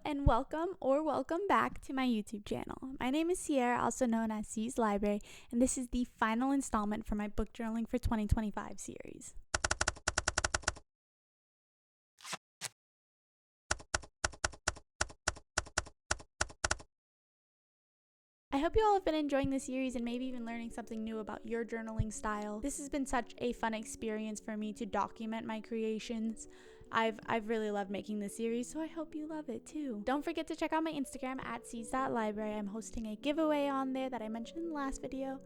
and welcome back to my YouTube channel. My name is Sierra, also known as C's Library, and this is the final installment for my book journaling for 2025 series. I hope you all have been enjoying the series and maybe even learning something new about your journaling style. This has been such a fun experience for me to document my creations. I've really loved making this series, so I hope you love it too. Don't forget to check out my Instagram at C's.library. I'm hosting a giveaway on there that I mentioned in the last video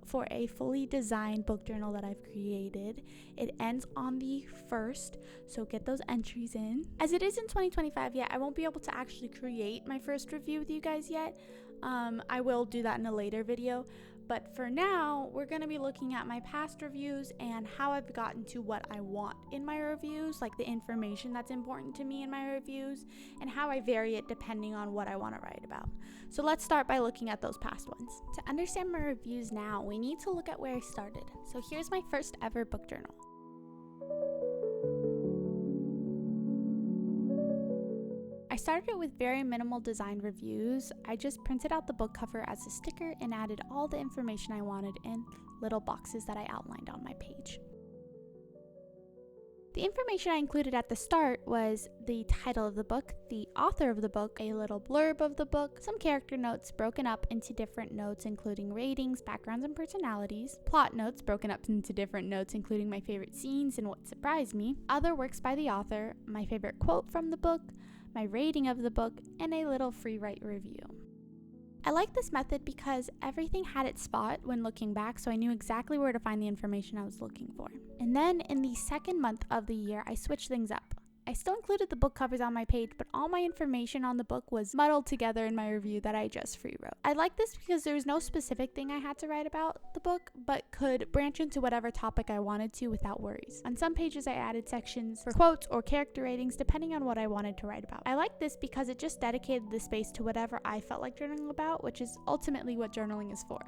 for a fully designed book journal that I've created. It ends on the 1st, so get those entries in. As it is in 2025 yet, I won't be able to actually create my first review with you guys yet. I will do that in a later video, but for now we're going to be looking at my past reviews and how I've gotten to what I want in my reviews, like the information that's important to me in my reviews, and how I vary it depending on what I want to write about. So let's start by looking at those past ones. To understand my reviews now, we need to look at where I started. So here's my first ever book journal. I started it with very minimal design reviews. I just printed out the book cover as a sticker and added all the information I wanted in little boxes that I outlined on my page. The information I included at the start was the title of the book, the author of the book, a little blurb of the book, some character notes broken up into different notes including ratings, backgrounds, and personalities, plot notes broken up into different notes including my favorite scenes and what surprised me, other works by the author, my favorite quote from the book, my rating of the book, and a little free write review. I like this method because everything had its spot when looking back, so I knew exactly where to find the information I was looking for. And then in the second month of the year, I switched things up. I still included the book covers on my page, but all my information on the book was muddled together in my review that I just free wrote. I like this because there was no specific thing I had to write about the book, but could branch into whatever topic I wanted to without worries. On some pages, I added sections for quotes or character ratings depending on what I wanted to write about. I like this because it just dedicated the space to whatever I felt like journaling about, which is ultimately what journaling is for.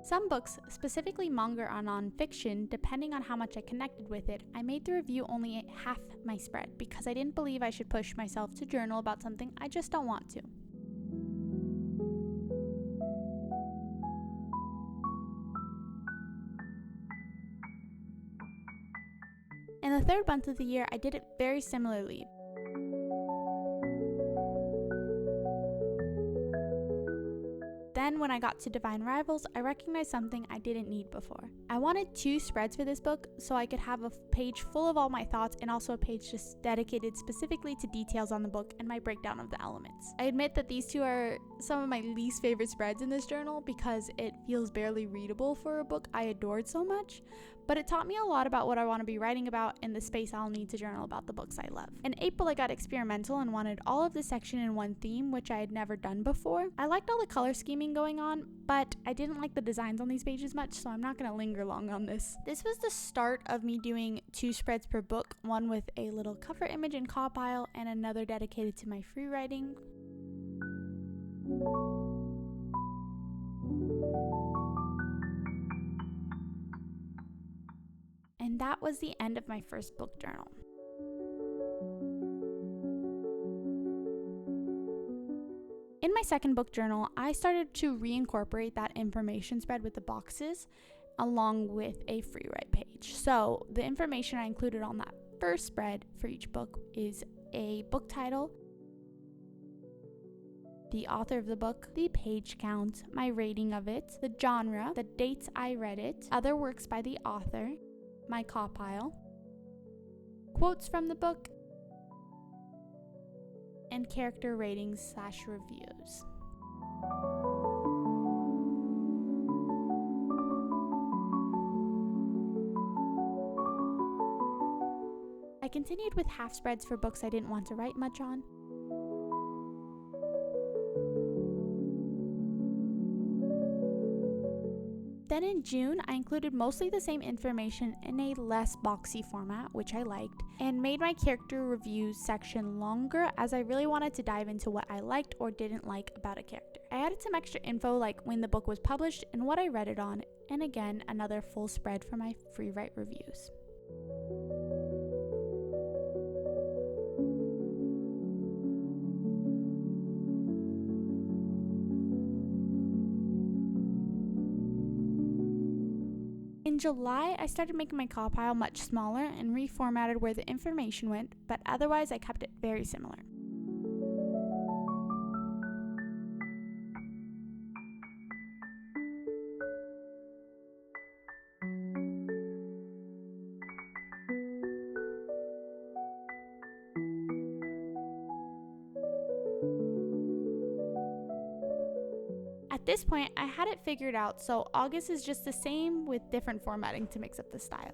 Some books, specifically manga or non-fiction, depending on how much I connected with it, I made the review only at half my spread because I didn't believe I should push myself to journal about something I just don't want to. In the third month of the year, I did it very similarly. Then when I got to Divine Rivals, I recognized something I didn't need before. I wanted 2 spreads for this book so I could have a page full of all my thoughts and also a page just dedicated specifically to details on the book and my breakdown of the elements. I admit that these 2 are some of my least favorite spreads in this journal because it feels barely readable for a book I adored so much, but it taught me a lot about what I want to be writing about and the space I'll need to journal about the books I love. In April, I got experimental and wanted all of the section in one theme, which I had never done before. I liked all the color scheming going on, but I didn't like the designs on these pages much, so I'm not going to linger long on this. This was the start of me doing 2 spreads per book, one with a little cover image and call pile, and another dedicated to my free writing. And that was the end of my first book journal. In my second book journal, I started to reincorporate that information spread with the boxes along with a free write page. So the information I included on that first spread for each book is a book title, the author of the book, the page count, my rating of it, the genre, the dates I read it, other works by the author, my call pile, quotes from the book, and character ratings / reviews. I continued with half spreads for books I didn't want to write much on. Then in June, I included mostly the same information in a less boxy format, which I liked, and made my character reviews section longer as I really wanted to dive into what I liked or didn't like about a character. I added some extra info like when the book was published and what I read it on, and again, another full spread for my free write reviews. In July, I started making my call pile much smaller and reformatted where the information went, but otherwise I kept it very similar. At this point, I had it figured out, so August is just the same with different formatting to mix up the style.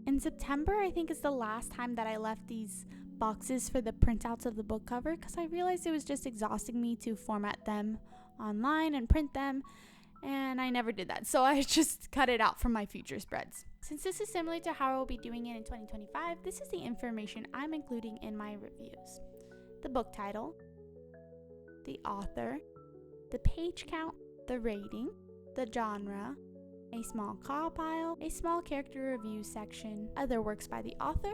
In September, I think is the last time that I left these boxes for the printouts of the book cover because I realized it was just exhausting me to format them online and print them, and I never did that, so I just cut it out from my future spreads. Since this is similar to how I will be doing it in 2025, this is the information I'm including in my reviews. The book title, the author, the page count, the rating, the genre, a small call pile, a small character review section, other works by the author,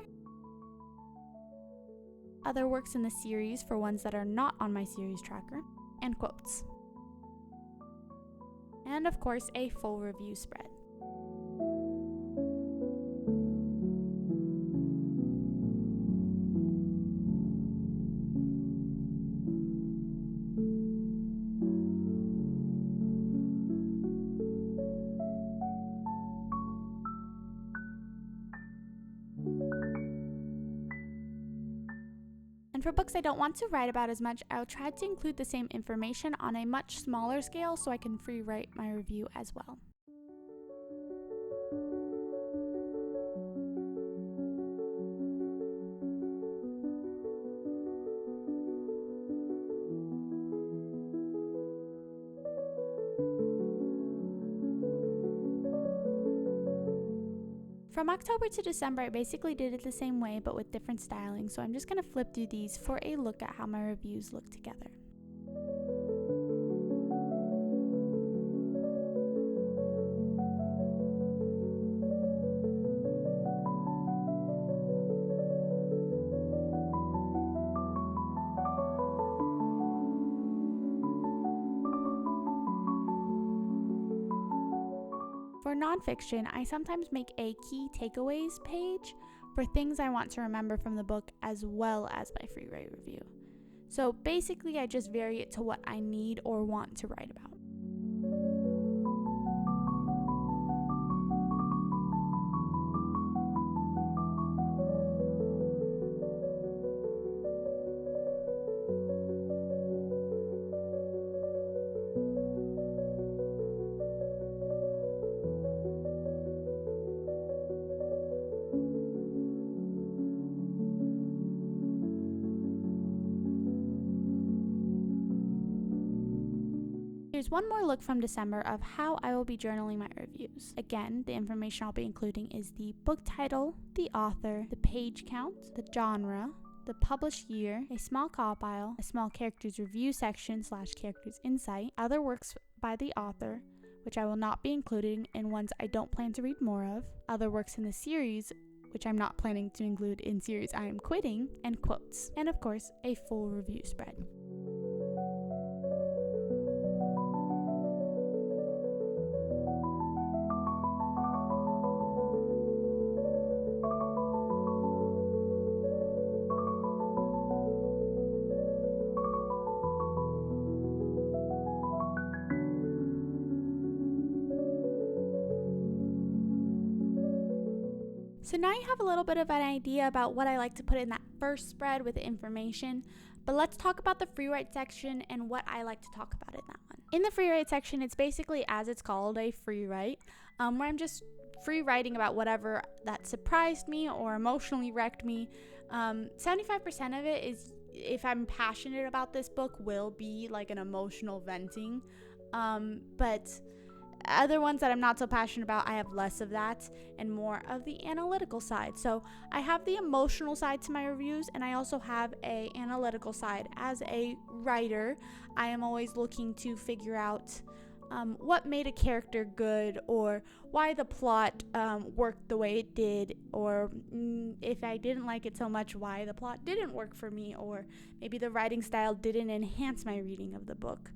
other works in the series for ones that are not on my series tracker, and quotes. And of course, a full review spread. And for books I don't want to write about as much, I'll try to include the same information on a much smaller scale so I can free write my review as well. From October to December, I basically did it the same way but with different styling, so I'm just going to flip through these for a look at how my reviews look together. For nonfiction, I sometimes make a key takeaways page for things I want to remember from the book as well as my free write review. So basically, I just vary it to what I need or want to write about. Here's one more look from December of how I will be journaling my reviews. Again, the information I'll be including is the book title, the author, the page count, the genre, the published year, a small call pile, a small characters review section / characters insight, other works by the author, which I will not be including in ones I don't plan to read more of, other works in the series, which I'm not planning to include in series I am quitting, and quotes, and of course, a full review spread. So now you have a little bit of an idea about what I like to put in that first spread with the information, but let's talk about the free write section and what I like to talk about in that one. In the free write section, it's basically, as it's called, a free write, where I'm just free writing about whatever that surprised me or emotionally wrecked me. 75% of it is, if I'm passionate about this book, will be like an emotional venting. But other ones that I'm not so passionate about, I have less of that and more of the analytical side. So I have the emotional side to my reviews, and I also have a analytical side. As a writer, I am always looking to figure out what made a character good, or why the plot worked the way it did, or if I didn't like it so much, why the plot didn't work for me, or maybe the writing style didn't enhance my reading of the book.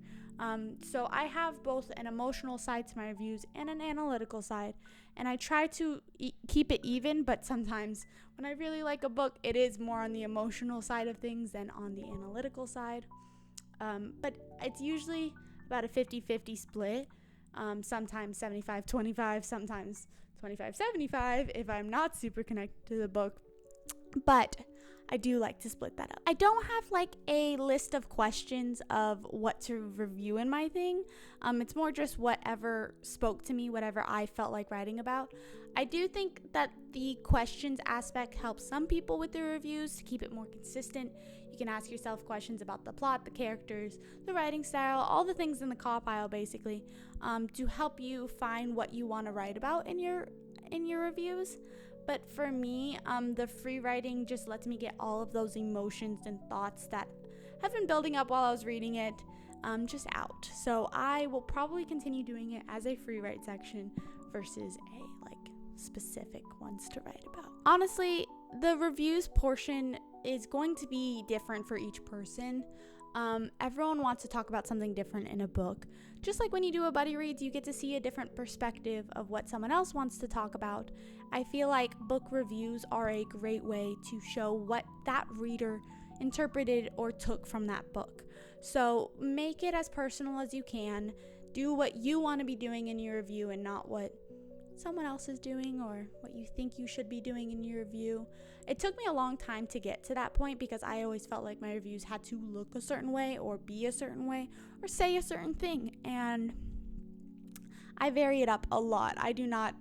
So I have both an emotional side to my reviews and an analytical side, and I try to keep it even, but sometimes when I really like a book, it is more on the emotional side of things than on the analytical side. But it's usually about a 50-50 split, sometimes 75-25, sometimes 25-75 if I'm not super connected to the book, but I do like to split that up. I don't have like a list of questions of what to review in my thing. It's more just whatever spoke to me, whatever I felt like writing about. I do think that the questions aspect helps some people with their reviews to keep it more consistent. You can ask yourself questions about the plot, the characters, the writing style, all the things in the call pile basically, to help you find what you want to write about in your reviews. But for me, the free writing just lets me get all of those emotions and thoughts that have been building up while I was reading it just out. So I will probably continue doing it as a free write section versus a specific ones to write about. Honestly, the reviews portion is going to be different for each person. Everyone wants to talk about something different in a book. Just like when you do a buddy reads, you get to see a different perspective of what someone else wants to talk about. I feel like book reviews are a great way to show what that reader interpreted or took from that book. So make it as personal as you can. Do what you want to be doing in your review and not what someone else is doing or what you think you should be doing in your review. It took me a long time to get to that point because I always felt like my reviews had to look a certain way or be a certain way or say a certain thing, and I vary it up a lot. I do not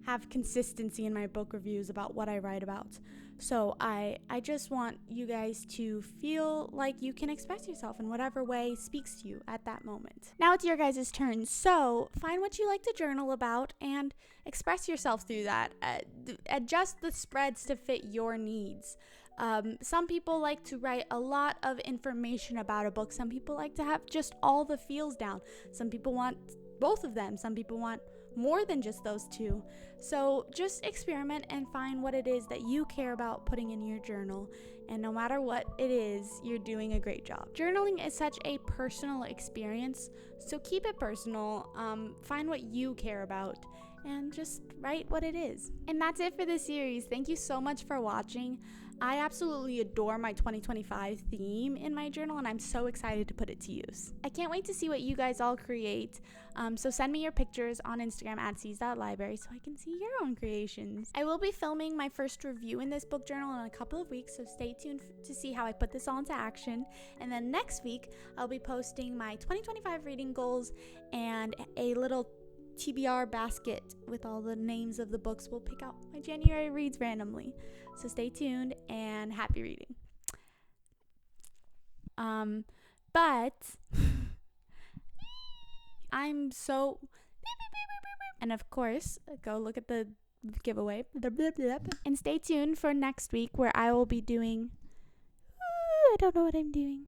have consistency in my book reviews about what I write about. So I just want you guys to feel like you can express yourself in whatever way speaks to you at that moment. Now it's your guys' turn. So find what you like to journal about and express yourself through that. Adjust the spreads to fit your needs. Some people like to write a lot of information about a book. Some people like to have just all the feels down. Some people want both of them. Some people want more than just those two. So just experiment and find what it is that you care about putting in your journal, and no matter what it is, you're doing a great job. Journaling is such a personal experience, so keep it personal. Find what you care about and just write what it is. And that's it for this series. Thank you so much for watching. I absolutely adore my 2025 theme in my journal, and I'm so excited to put it to use. I can't wait to see what you guys all create. So send me your pictures on Instagram at @seas.library so I can see your own creations. I will be filming my first review in this book journal in a couple of weeks, so stay tuned to see how I put this all into action. And then next week, I'll be posting my 2025 reading goals and a little TBR basket with all the names of the books. We'll pick out my January reads randomly. So stay tuned and happy reading. But I'm so, and of course, go look at the giveaway and stay tuned for next week where I will be doing, I don't know what I'm doing.